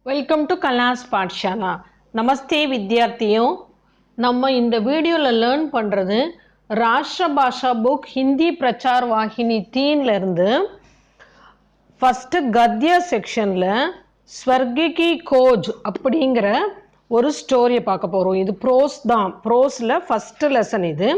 Welcome to கலாஸ் Pathshala. நமஸ்தே வித்யார்த்தியும். நம்ம இந்த வீடியோவில் லேர்ன் பண்ணுறது ராஷ்டிர பாஷா புக் ஹிந்தி பிரச்சார் வாகினி 3 இருந்து ஃபஸ்ட்டு கத்யா செக்ஷனில் ஸ்வர்கி கி கோஜ் அப்படிங்கிற ஒரு ஸ்டோரியை பார்க்க போகிறோம். இது ப்ரோஸ் தான். ப்ரோஸில் ஃபஸ்ட்டு லெசன். இது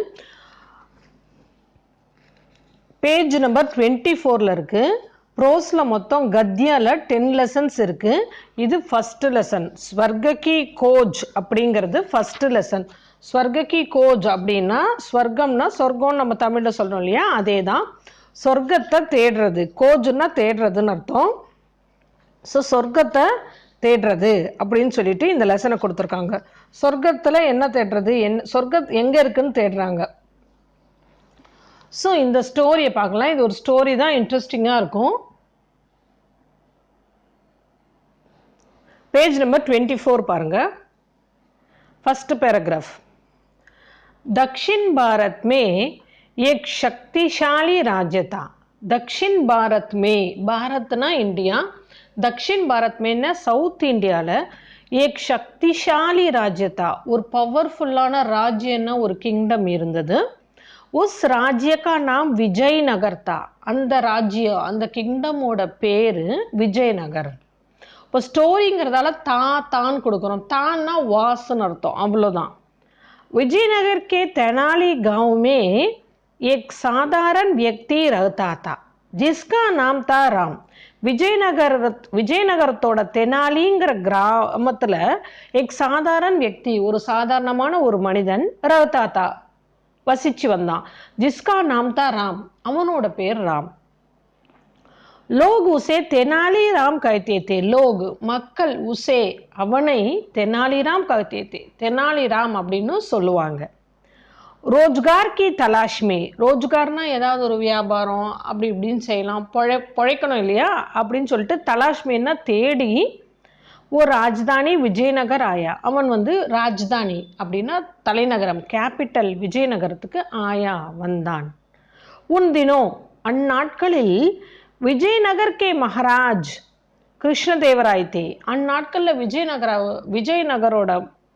பேஜ் நம்பர் 24 இருக்குது. ப்ரோஸில் மொத்தம் கத்யாவில் 10 லெசன்ஸ் இருக்குது. இது ஃபஸ்ட்டு லெசன். ஸ்வர்க கி கோஜ் அப்படிங்கிறது ஃபஸ்ட்டு லெசன். ஸ்வர்க கி கோஜ் அப்படின்னா ஸ்வர்க்கம்னா சொர்க்கம்னு நம்ம தமிழில் சொல்கிறோம் இல்லையா, அதே தான். சொர்க்கத்தை தேடுறது, கோஜுன்னா தேடுறதுன்னு அர்த்தம். ஸோ சொர்க்கத்தை தேடுறது அப்படின்னு சொல்லிட்டு இந்த லெசனை கொடுத்துருக்காங்க. சொர்க்கத்தில் என்ன தேடுறது, சொர்க்கம் எங்கே இருக்குன்னு தேடுறாங்க. ஸோ இந்த ஸ்டோரியை பார்க்கலாம். இது ஒரு ஸ்டோரி தான், இன்ட்ரெஸ்டிங்காக இருக்கும். पेज नंबर 24 पाருங்க. First paragraph. दक्षिण भारत में एक शक्तिशाली राज्य था. दक्षिण भारत में, भारतना इंडिया, दक्षिण भारत में ना साउथ इंडिया ல एक शक्तिशाली राज्य था. ஒரு பவர்ஃபுல்லான ராஜ்யம்னா ஒரு கிங்டம் இருந்தது. उस राज्य का नाम विजयनगर था. அந்த ராஜ்யம், அந்த கிங்டமோட பேரு விஜயநகர். இப்போ ஸ்டோரிங்கிறதால தான் கொடுக்குறோம். தான்னா வாஸ்ன்னு அர்த்தம், அவ்வளோதான். विजयनगर के तेनाली गांव में एक साधारण व्यक्ति रहता था जिसका नाम था राम. விஜயநகரத்தோட தெனாலிங்கிற கிராமத்தில் एक साधारण व्यक्ति, ஒரு சாதாரணமான ஒரு மனிதன், रहता था, வசிச்சு வந்தான். जिसका नाम था राम, அவனோட பேர் ராம். लोग उसे तेनालीराम कहते थे. लोग மக்கள் உசே அவனை தெனாலிராம் कहते थे, தெனாலிராம் அப்படின்னு சொல்லுவாங்க. ரோஜ்கார் கி தலாஷ் மே, ரோஜ்கார்னா ஏதாவது ஒரு வியாபாரம் அப்படி இப்படின்னு செய்யலாம், பொழைக்கணும் இல்லையா அப்படின்னு சொல்லிட்டு தலாஷ் மேன்னா தேடி ஒரு ராஜதானி விஜயநகர் ஆயா. அவன் ராஜதானி அப்படின்னா தலைநகரம், கேபிட்டல் விஜயநகரத்துக்கு ஆயா வந்தான். உன் தினம், அந்நாட்களில் விஜயநகர் கே மகாராஜ் கிருஷ்ணதேவராய் தே. அந்நாட்களில் விஜயநகரோட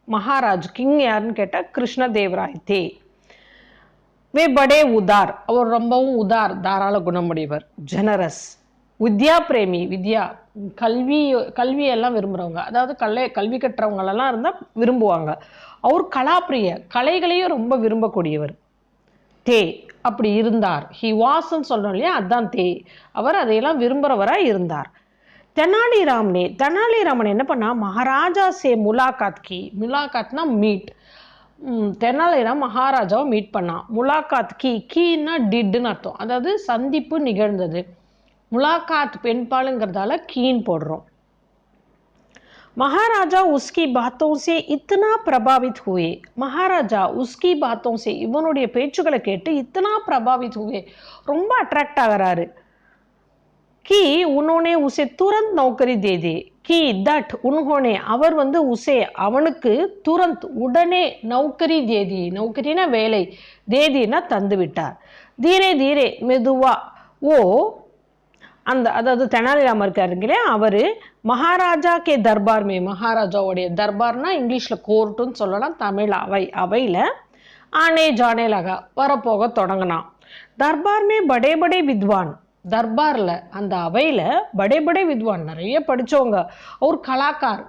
மகாராஜ், கிங் யாருன்னு கேட்டால் கிருஷ்ணதேவராய் தே. வே படே உதார், அவர் ரொம்பவும் உதார், தாராள குணமுடையவர், ஜெனரஸ். வித்யா பிரேமி, வித்யா கல்வியெல்லாம் விரும்புகிறவங்க, அதாவது கல்வி கற்றவங்களெல்லாம் இருந்தால் விரும்புவாங்க. அவர் கலாப்பிரிய, கலைகளையும் ரொம்ப விரும்பக்கூடியவர். தே அப்படி இருந்தார். ஹி வாஸ்ன்னு சொல்கிறோம் இல்லையா, அதுதான் தே. அவர் அதையெல்லாம் விரும்புகிறவராக இருந்தார். தெனாலிராமன் என்ன பண்ணா, மகாராஜா சே முலாகாத் கி. முலாகாத்னா மீட். தெனாலிராம் மகாராஜாவை மீட் பண்ணான். முலாகாத் கீன்னா டிட்னு அர்த்தம், அதாவது சந்திப்பு நிகழ்ந்தது. முலாகாத் பெண்பாலுங்கிறதால கீன் போடுறோம். महाराजा उसकी बातों से इतना प्रभावित हुए. महाराजा उसकी बातों से, இவனுடைய பேச்சுக்களை கேட்டு इतना प्रभावित हुए, ரொம்ப அட்ராக்ட் ஆகிறாரு. कि उन्होंने उसे तुरंत नौकरी दे दे. कि that उन्होंने, அவர் उसे அவனுக்கு तुरंत உடனே நௌக்கரி दे दी. நௌக்கரினா வேலை, தேதினா தந்து விட்டார். धीरे धीरे மெதுவா, ஓ அந்த அதாவது தெனாலிராமன் இருக்காருங்களே, அவர் மகாராஜா கே தர்பார் மே, மகாராஜாவுடைய தர்பார்னா இங்கிலீஷில் கோர்ட்டுன்னு சொல்லலாம், தமிழ் அவையில் ஆனே ஜானே லகா, வரப்போக தொடங்கினான். தர்பார் மே படே படே வித்வான், தர்பாரில் அந்த அவையில் படே படே வித்வான், நிறைய படித்தவங்க. அவர் கலாக்கார்,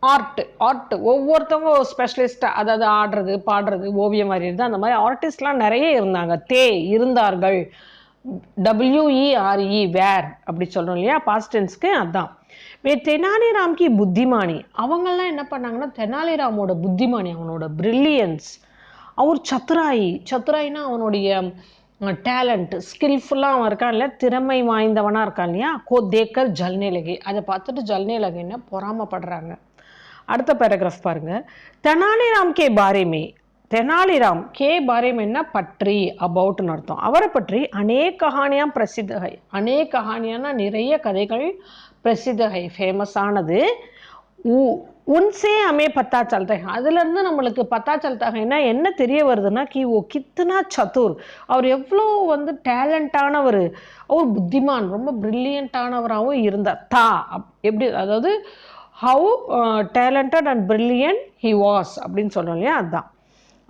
ஆர்ட் ஒவ்வொருத்தவங்க ஸ்பெஷலிஸ்டாக, அதாவது ஆடுறது பாடுறது ஓவியம் வரைகிறது, அந்த மாதிரி ஆர்டிஸ்ட்லாம் நிறைய இருந்தாங்க. இருந்தார்கள், WERE, வேர் அப்படி சொல்கிறோம் இல்லையா, பாஸ்ட் டென்ஸ்க்கு அதான். தெனாலிராம் கி புத்திமானி, அவங்கெல்லாம் என்ன பண்ணாங்கன்னா தெனாலிராமோட புத்திமானி, அவனோட பிரில்லியன்ஸ். அவர் சத்துராயினா அவனுடைய டேலண்ட், ஸ்கில்ஃபுல்லாக அவன் இருக்கான் இல்லையா, திறமை வாய்ந்தவனாக இருக்கான் இல்லையா. கோ தேக்கர் ஜல்னே லகே, அதை பார்த்துட்டு ஜல்னே லகேன்னா பொறாமப்படுறாங்க. அடுத்த பேராகிராஃப் பாருங்க. தெனாலிராம் கே பாரேமே, தெனாலிராம் கே பாரேமென்னா பற்றி, அபவுட்னு அர்த்தம். அவரை பற்றி அநேக கஹானியாம் பிரசித்தகை, அநேக கஹானியானா நிறைய கதைகள், பிரசித்தகை ஃபேமஸானது. उनसे हमें पता चलता है, அதுல இருந்து நம்மளுக்கு பத்தா चलता है என்ன தெரிய வருதுன்னா कि वो कितना चतुर, அவர் எவ்வளோ வந்து டேலண்டானவர், அவர் புத்திமான், ரொம்ப பிரில்லியண்டானவராகவும் இருந்தார். எப்படி, அதாவது how talented and brilliant he was அப்படின்னு சொல்றோம் இல்லையா, அதுதான்.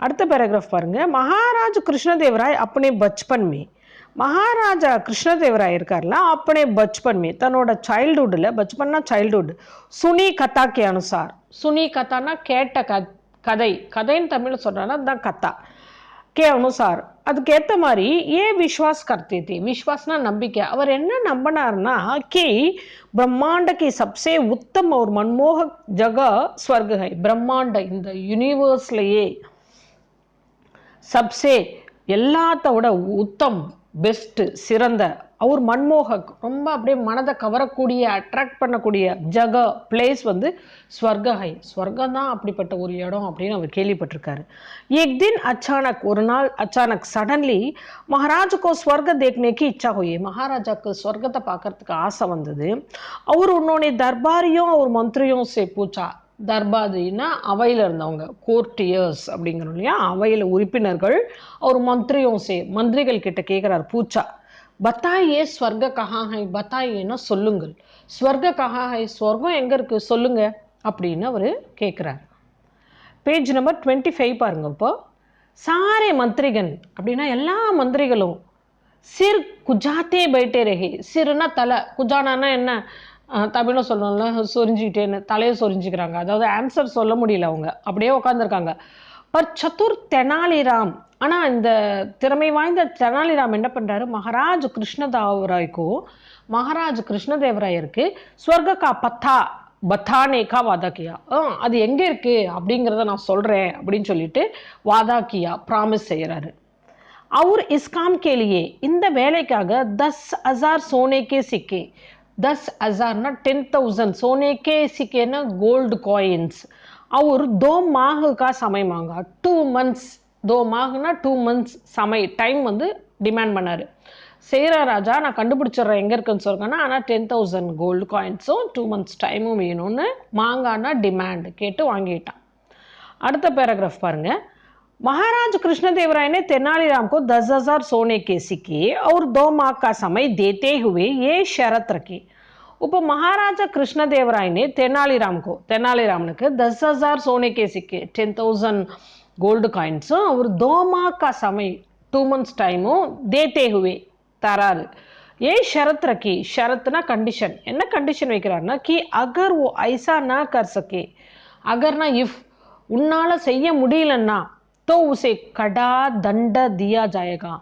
அடுத்த பேராகிராஃப் பாருங்க. மகாராஜ் கிருஷ்ணதேவராய் अपने बचपन में, மகாராஜா கிருஷ்ணதேவராய் இருக்கார்ல, अपने बचपन में தன்னோட சைல்டுஹுட்ல, பச்பன்னா சைல்டுஹுட், சுனி கதா கே அனுசார், சுனி கதானா கேட்ட கதை, கதைன்னு தமிழ் சொல்றாங்கன்னா அதுதான் கதா, கே அனுசார் அதுக்கேற்ற மாதிரி ஏ விஸ்வாஸ் கர்த்தே தே, விஸ்வாஸ்னா நம்பிக்கை, அவர் என்ன நம்பினார்னா கி பிரம்மாண்ட கி சப்சே உத்தம் और मनमोहक जगह स्वर्ग है, பிரம்மாண்ட இந்த யூனிவர்ஸ்லயே சப்சே எல்லாத்த விட உத்தம், பெஸ்ட், சிறந்த, அவர் மன்மோகக், ரொம்ப அப்படியே மனதை கவரக்கூடிய, அட்ராக்ட் பண்ணக்கூடிய ஜக, பிளேஸ் வந்து ஸ்வர்கஹை, ஸ்வர்கம் தான் அப்படிப்பட்ட ஒரு இடம் அப்படின்னு அவர் கேள்விப்பட்டிருக்காரு. एक दिन अचानक, ஒரு நாள் அச்சானக், சடன்லி மகாராஜுக்கோ ஸ்வர்க தேக்னேக்கு இச்சா ஹோயி, மகாராஜாக்கு ஸ்வர்கத்தை பார்க்கறதுக்கு ஆசை வந்தது. அவர் உன்னோட தர்பாரியும் அவர் மந்திரியும் சே பூச்சா, தர்பாதினா அவையில் இருந்தவங்க, கோர்ட்டியர்ஸ் அப்படிங்கிறோம் இல்லையா, அவையில் உறுப்பினர்கள், அவர் மந்திரியும் சே மந்திரிகள் கிட்ட கேட்குறாரு, பூச்சா பத்தாயே ஸ்வர்க கஹா ஹை, பத்தாயேன்னா சொல்லுங்கள், ஸ்வர்க கஹா ஹை, ஸ்வர்கம் எங்கே இருக்குது சொல்லுங்க அப்படின்னு அவர் கேட்குறாரு. பேஜ் நம்பர் 25 பாருங்க. இப்போ சாரே மந்திரிகன் அப்படின்னா எல்லா மந்திரிகளும் சிர் குஜாத்தே பைட்டே ரஹே, சிறுனா தலை, குஜானானா என்ன தமிழில் சொல்லணும்ல, சொரிஞ்சிக்கிட்டேன்னு தலையை சொரிஞ்சிக்கிறாங்க, அதாவது ஆன்சர் சொல்ல முடியல, அவங்க அப்படியே உட்காந்துருக்காங்க. பர் சதுர் தெனாலிராம், ஆனால் இந்த திறமை வாய்ந்த தெனாலிராம் என்ன பண்ணுறாரு, மகாராஜ் கிருஷ்ணதேவராய்க்கோ, மகாராஜ் கிருஷ்ணதேவராயருக்கு ஸ்வர்க கா பத்தானே கா வாதாக்கியா, அது எங்கே இருக்குது அப்படிங்கிறத நான் சொல்கிறேன் அப்படின்னு சொல்லிட்டு வாதாக்கியா ப்ராமிஸ் செய்கிறாரு. அவர் இஸ்காம் கேலியே, இந்த வேலைக்காக 10,000 சோனே கே சிக்கே, 10,000 10,000 सोने के सिक्के ना गोल्ड कॉइन्स, और 2 माह का समय मांगा, 2 months, 2 माहना 2 months समय டைம் வந்து டிமாண்ட் பண்ணாரு. சேர ராஜா நான் கண்டுபிடிச்சிடுறேன் எங்கே இருக்குன்னு சொல்கிறேன்னா, ஆனால் 10,000 கோல்டு காயின்ஸும் 2 months டைமும் வேணும்னு மாங்கானா டிமாண்ட் கேட்டு வாங்கிட்டான். அடுத்த பேராகிராஃப் பாருங்க. महाराज कृष्णदेवराय ने तेनालीराम को 10,000 सोने के सिक्के और 2 माह का समय देते हुए ये शर्त रखी. இப்போ மகாராஜா கிருஷ்ணதேவராய் ने तेनालीरामனுக்கு 10,000 सोने के सिक्के, 10,000 கோல்டு காயின்ஸும் और 2 माह का समय 2 months டைமும் देते हुए தராரு. ये शर्त रखी, शरतना कंडीशन, என்ன कंडीशन வைக்கிறாருன்னா कि अगर वो ऐसा ना कर सके, अगरना इफ உன்னால செய்ய முடியலன்னா, तो उसे கடா தண்ட दिया जाएगा,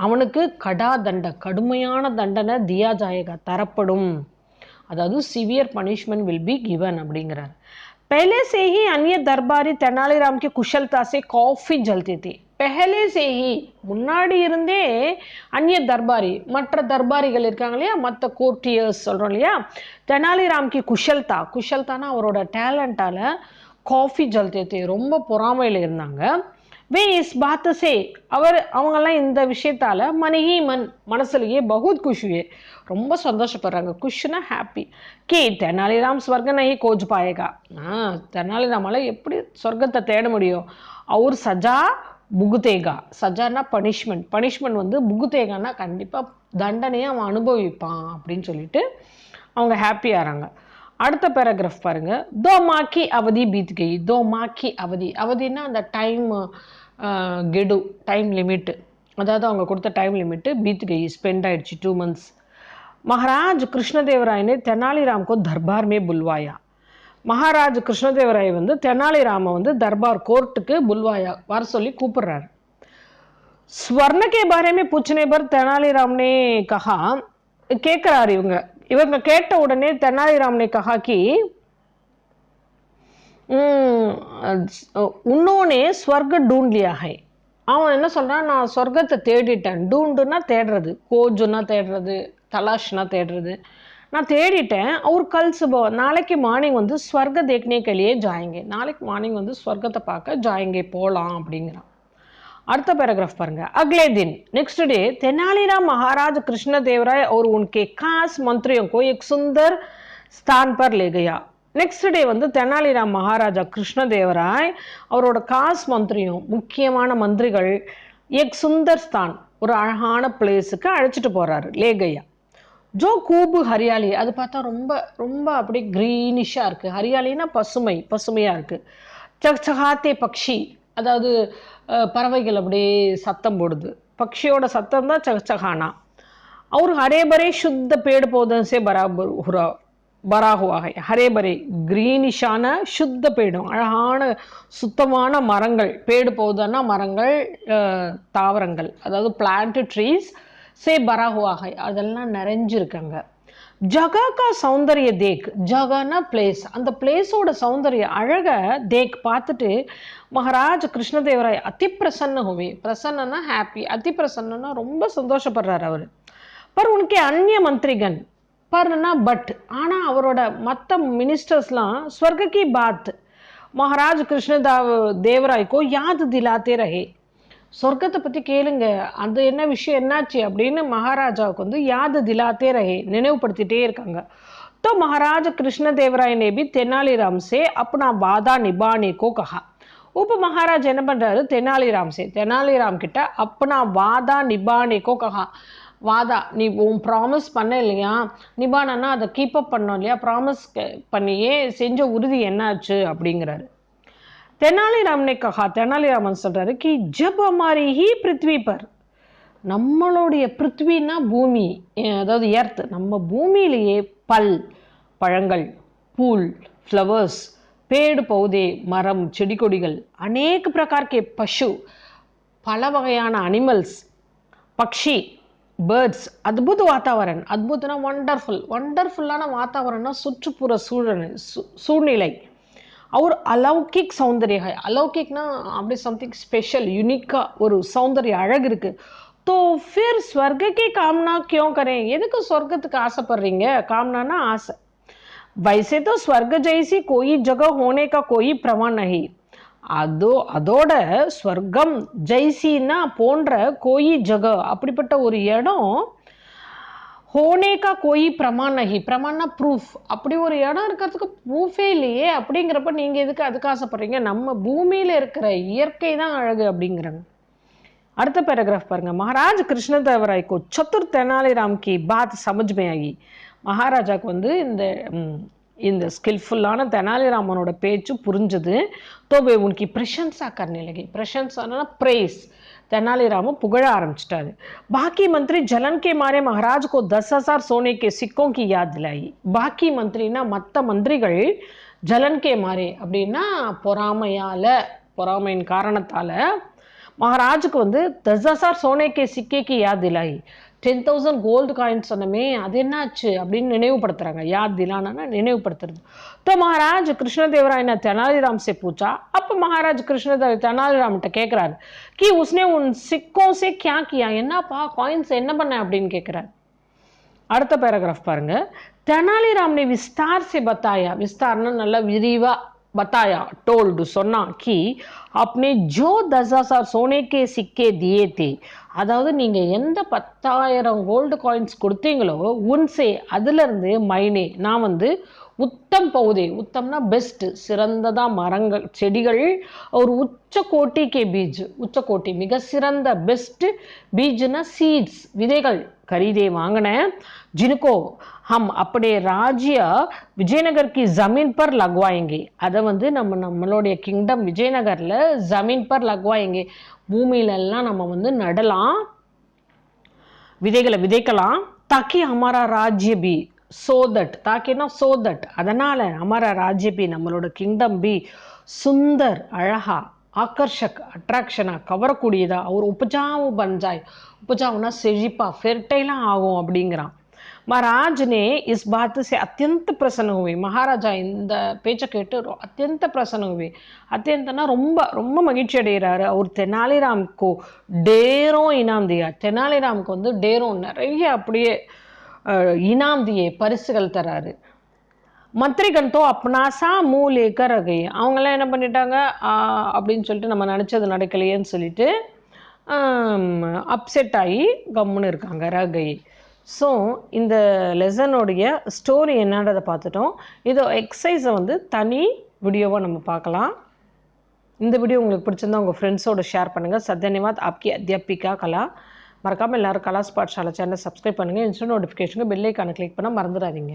அவனுக்கு கடா தண்ட கடுமையான தண்டனை தியா ஜாயேகா தரப்படும், அதாவது severe punishment will be given அப்படிங்கிறார். पहले से ही अन्य दरबारी तेनालीराम की कुशलता से काफी जलते थे. पहले से ही முன்னாடி இருந்தே அந்நிய தர்பாரி, மற்ற தர்பாரிகள் இருக்காங்க இல்லையா, மற்ற கோர்ட்டியர்ஸ் சொல்றோம் இல்லையா, தெனாலிராம் கி குஷல்தா, குஷல்தானா அவரோட டேலண்டால காஃபி ஜல்தே, ரொம்ப பொறாமையில் இருந்தாங்க. வே இஸ் பாத் சே, அவங்கெல்லாம் இந்த விஷயத்தால மனஹி மனசுலயே பகுத் குஷியே, ரொம்ப சந்தோஷப்படுறாங்க. குஷ்னா ஹாப்பி. கே தெனாலிராம் ஸ்வர்க நஹி கோஜ் பாயேகா, தெனாலிராமால எப்படி சொர்க்கத்தை தேட முடியும், அவர் சஜா புகுதேகா, சஜானா பனிஷ்மெண்ட், பனிஷ்மெண்ட் வந்து புகுதேகானா கண்டிப்பாக தண்டனையை அவன் அனுபவிப்பான் அப்படின்னு சொல்லிட்டு அவங்க ஹாப்பியாகிறாங்க. அடுத்த பேராகிராஃப் பாருங்க. 2 माह की अवधि बीत गई. 2 माह की अवधि, அவதினா அந்த டைம் கெடு, டைம் லிமிட், அதாவது அவங்க கொடுத்த டைம் லிமிட் बीत गई, ஸ்பெண்ட் ஆயிடுச்சு 2 months. महाराज कृष्णदेवराय ने तेनालीराम को दरबार में बुलवाया. மகாராஜ் கிருஷ்ணதேவராய் வந்து தெனாலிராம வந்து தர்பார் கோர்ட்டுக்கு புல்வாயா வர சொல்லி கூப்பிடுறாரு. स्वर्ण के बारे में पूछने पर तेनालीराम ने कहा, கேட்கிறாரு இவங்க கேட்ட உடனே தெனாலிராம் ने कहा कि உன்னோனே ஸ்வர்க ढूंढ लिया है. அவன் என்ன சொல்றான், நான் சொர்க்கத்தை தேடிட்டேன். டூண்டுனா தேடுறது, கோஜுனா தேடுறது, தலாஷ்னா தேடுறது, நான் தேடிட்டேன். அவர் கல் சுப, நாளைக்கு மார்னிங் வந்து ஸ்வர்க தேக்னே के लिए जाएंगे, நாளைக்கு மார்னிங் வந்து ஸ்வர்க்கத்தை பார்க்க जाएंगे போகலாம் அப்படிங்கிறான். அடுத்த पैराग्राफ பாருங்க. अगले दिन, नेक्स्ट डे, तेनालीराम महाराज कृष्णदेवराय और उनके खास मंत्रियों को एक सुंदर स्थान पर ले गया. நெக்ஸ்ட் டே வந்து தெனாலிராம் மகாராஜா கிருஷ்ணதேவராய் அவரோட காஸ் மந்திரியும் முக்கியமான மந்திரிகள் எக் சுந்தர்ஸ்தான் ஒரு அழகான பிளேஸுக்கு அழைச்சிட்டு போறாரு லேகையா. ஜோ கூபு ஹரியாலி, அது பார்த்தா ரொம்ப ரொம்ப அப்படியே க்ரீனிஷாக இருக்குது. ஹரியாலின்னா பசுமையாக இருக்குது. சகச்சகாத்தே பக்ஷி, அதாவது பறவைகள் அப்படியே சத்தம் போடுது. பக்ஷியோட சத்தம் தான் சகச்சகானா. और हरे भरे शुद्ध पेड़ पौधों से बरा हुआ है. हरे भरे ग्रीनिशाன शुद्ध पेड़ों, அழகான சுத்தமான மரங்கள். பேடு பௌதனா மரங்கள், தாவரங்கள், அதாவது பிளான்ட் ட்ரீஸ் சே பரா हुआ है, அதெல்லாம் நிறைஞ்சிருக்காங்க. ஜகா கா சௌந்தர்ய தேக், ஜகானா பிளேஸ், அந்த பிளேஸோட சௌந்தர்ய அழக தேக் பார்த்துட்டு மகாராஜ் கிருஷ்ணதேவராய் அதி பிரசன்ன ஹோவே. பிரசன்னா ஹாப்பி, அதி பிரசன்னா ரொம்ப சந்தோஷப்படுறாரு அவர். पर उनके अन्य मंत्रीगण पर ना बट आना அவரோட மற்ற மினிஸ்டர்ஸ்லாம் स्वर्ग की बात महाराज कृष्णदेवराय को याद दिलाते रहे. சொர்க்கத்தை பற்றி கேளுங்க, அது என்ன விஷயம் என்னாச்சு அப்படின்னு மகாராஜாவுக்கு வந்து யாद दिलाते रहे, நினைவுபடுத்திட்டே இருக்காங்க. तो महाराज कृष्णदेवराय ने भी तेनालीराम से अपना वादा निभाने को कहा. उप महाराज என்ன பண்றாரு, தெனாலிராம் கிட்ட अपना वादा निभाने को कहा. வாதா, நீ உன் ப்ராமிஸ் பண்ண இல்லையா, நிபானா அதை கீப்பப் பண்ணோம் இல்லையா, ப்ராமிஸ் பண்ணியே செஞ்ச உறுதி என்னாச்சு அப்படிங்கிறாரு. தெனாலிராமனை கஹா, தெனாலிராமன் சொல்றாரு கி ஜப் ஹமாரி ஹி பிருத்வி பர், நம்மளுடைய பிருத்வினா பூமி, அதாவது எர்த், நம்ம பூமியிலேயே பல், பழங்கள், பூல், ஃப்ளவர்ஸ், பேடு பௌதே, மரம், செடி கொடிகள், அநேக பிரகார்க்கே பசு, பல வகையான அனிமல்ஸ், பக்ஷி, பேர்ட்ஸ், அத்புத வாத்தாவரன், அத்புதனா வண்டர்ஃபுல், வண்டர்ஃபுல்லான வாத்தாவரன்னா சுற்றுப்புற சூழ்நிலை. और अलौकिक सौंदर्य है, अलौकिकना அப்படி समथिंग स्पेशल यूनिका ஒரு சௌந்தர்ய அழகு இருக்கு. तो फिर स्वर्ग की कामना क्यों करें, எதுக்கு சொர்க்கத்துக்கு ஆசைப்படுறீங்க, காமனானா ஆசை. वैसे तो स्वर्ग जैसी कोई जगह होने का कोई प्रमाण नहीं. அதோட ஸ்வர்க்கம் ஜெய்சின்னா போன்ற கோயி ஜக, அப்படிப்பட்ட ஒரு இடம் ஹோனேக்கா கோயி பிரமாண் நஹி, பிரமாண்னா ப்ரூஃப், அப்படி ஒரு இடம் இருக்கிறதுக்கு ப்ரூஃபே இல்லையே, அப்படிங்கிறப்ப நீங்கள் எதுக்கு அதுக்கு ஆசைப்படுறீங்க, நம்ம பூமியில் இருக்கிற இயற்கை தான் அழகு அப்படிங்கிறாங்க. அடுத்த பேராகிராஃப் பாருங்க. மகாராஜ் கிருஷ்ணதேவராய் को चतुर तेनालीराम की बात समझ में आई. மகாராஜாவுக்கு வந்து இந்த ஸ்கில்ஃபுல்லான தெனாலிராமனோட பேச்சு புரிஞ்சது. தோபே உனக்கு பிரசன்ஸா करने लगे. பிரசன்ஸானா प्रेस, तेनालीराम புகழ ஆரம்பிச்சிட்டாரு. பாக்கி மந்திரி ஜலன் கே மாரே மகாராஜ் को 10,000 सोने के सिक्कों की याद दिलाई. பாக்கி மந்திரினா மற்ற மந்திரிகள், ஜலன் கே மாரே அப்படின்னா பொறாமையின் காரணத்தால மகாராஜுக்கு வந்து 10,000 सोने के सिक्के की याद दिलाई. 10,000 கோல்டு காயின்ஸ் சொன்னமே, அது என்னாச்சு அப்படின்னு நினைவுபடுத்துறாங்க. யாத் திலானா நினைவுபடுத்துறது. तो महाराज कृष्णदेवराय ने तेनालीराम से पूछा. அப்போ மகாராஜ் கிருஷ்ணதேவராய் தெனாலிராம்கிட்ட கேட்குறாரு कि उसने उन सिक्कों से क्या किया, என்னப்பா காயின்ஸ் என்ன பண்ண அப்படின்னு கேட்குறாரு. அடுத்த பேராகிராஃப் பாருங்க. तेनालीराम ने विस्तार से बताया, विस्तारना நல்லா விரிவா बताया, टोल्ड சொன்னா कि आपने जो 10,000 सोने के सिक्के दिए थे, அதாவது நீங்க எந்த 10,000 கோல்டு காயின்ஸ் கொடுத்தீங்களோ, உன்சே அதுல இருந்து மைனே நான் வந்து உத்தம் பௌதே, உத்தம்னா பெஸ்ட், சிறந்ததா மரங்கள், செடிகள், ஒரு உச்சகோட்டி கே பீஜ், உச்சகோட்டி மிக சிறந்த பெஸ்ட், பீஜ்னா சீட்ஸ் விதைகள் खरीदे வாங்கின, जिनको हम अपने राज्य विजयनगर की जमीन पर लगवाएंगे, அதை வந்து நம்மளுடைய கிங்டம் விஜயநகர்ல ஜமீன் பர் லக்வாயேங்கே, பூமியிலெல்லாம் நம்ம வந்து நடலாம், விதைகளை விதைக்கலாம். தாக்கி ஹமாரா ராஜ்ய பி சோதட், தாக்கினா சோதட், அதனால ஹமாரா ராஜ்ய பி நம்மளோட கிங்டம் பி சுந்தர் அழகா, ஆக்கர்ஷக் அட்ராக்ஷனா கவரக்கூடியதா, ஒரு உபஜாவு பஞ்சாய், உபஜாவுனா செழிப்பா ஃபெர்டைலாக ஆகும் அப்படிங்கிறான். महाराज ने इस बात से अत्यंत प्रसन्न हुए. महाराजा இந்த பேச்சை கேட்டு अत्यंत प्रसन्न हुए. अत्यंतना ரொம்ப ரொம்ப மகிழ்ச்சி அடைகிறாரு. அவர் தெனாலிராம்க்கு டேரோ இனாம் தியா, தெனாலிராம்க்கு வந்து டேரோ நிறைய அப்படியே இனாம் தியே பரிசுகள் தராரு. மந்திரிகன் தோ அப்னாசா மூ லேக்கர் அகை, அவங்களாம் என்ன பண்ணிட்டாங்க அப்படின்னு சொல்லிட்டு நம்ம நினச்சது நடக்கலையேன்னு சொல்லிட்டு அப்செட் ஆகி கம்முன்னு இருக்காங்க. ரகை ஸோ இந்த லெசனுடைய ஸ்டோரி என்னன்றதை பார்த்துட்டோம். இதோ எக்ஸசைஸை வந்து தனி வீடியோவாக நம்ம பார்க்கலாம். இந்த வீடியோ உங்களுக்கு பிடிச்சிருந்தா உங்கள் ஃப்ரெண்ட்ஸோடு ஷேர் பண்ணுங்கள். சத்யநிவாத் ஆப்கி அத்தியாபிகா கலா. மறக்காமல் எல்லோரும் கலா பாடசாலை சேனலை சப்ஸ்கிரைப் பண்ணுங்கள். இன்ஸ்டன்ட் நோட்டிஃபிகேஷனுக்கு பெல் ஐக்கானை கிளிக் பண்ண மறந்துடாதீங்க.